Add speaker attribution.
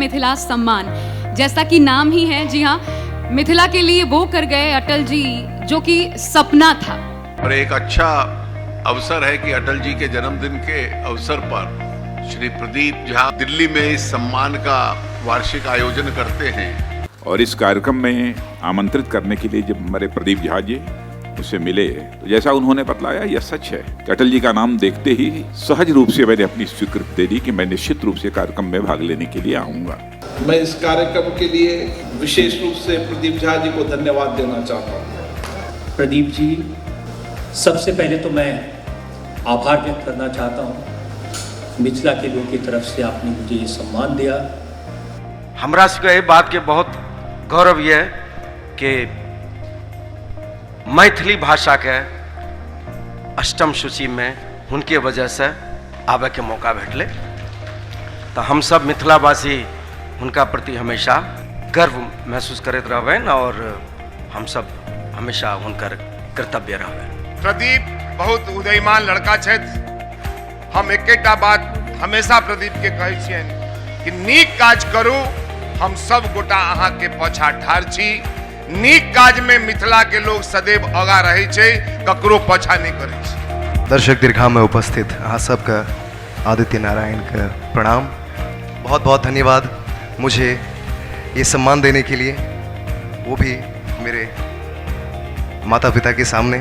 Speaker 1: मिथिला सम्मान। जैसा कि नाम ही है, जी हाँ, मिथिला के लिए वो कर गए अटल जी जो कि सपना था।
Speaker 2: और एक अच्छा अवसर है कि अटल जी के जन्मदिन के अवसर पर श्री प्रदीप झा दिल्ली में इस सम्मान का वार्षिक आयोजन करते हैं।
Speaker 3: और इस कार्यक्रम में आमंत्रित करने के लिए जब हमारे प्रदीप झा जी उससे मिले तो जैसा उन्होंने बतलाया यह सच है कि अटल जी का नाम देखते ही सहज रूप से मैंने अपनी स्वीकृति दे दी कि मैं निश्चित रूप से कार्यक्रम में भाग लेने के लिए आऊंगा।
Speaker 4: मैं इस कार्यक्रम के लिए विशेष रूप से प्रदीप झा जी को धन्यवाद देना चाहता हूँ।
Speaker 5: प्रदीप जी, सबसे पहले तो मैं आभार व्यक्त करना चाहता हूँ मिथिला के लोगों की तरफ से आपने मुझे ये सम्मान दिया।
Speaker 6: हमरा सबके एहि बात के बहुत गौरव ये कि मैथिली भाषा के अष्टम सूची में उनके वजह से आवे के मौका भेटले, तो हम सब मिथिलावासी उनका प्रति हमेशा गर्व महसूस करते रहबन और हम सब हमेशा उनकर कर्तव्य रहबन।
Speaker 7: प्रदीप बहुत उदयमान लड़का छथि। हम एकेटा बात हमेशा प्रदीप के कहै छियन कि नीक काज करू, हम सब गोटा अहाँ के पाछा ठाढ़ छी। नीक काज में मिथिला के लोग सदैव आगा रहै छै, ककरो पाछा नहीं करै छै।
Speaker 8: दर्शक दीर्घा में उपस्थित अहाँ सबका आदित्य नारायण का प्रणाम। बहुत बहुत धन्यवाद मुझे ये सम्मान देने के लिए, वो भी मेरे माता पिता के सामने।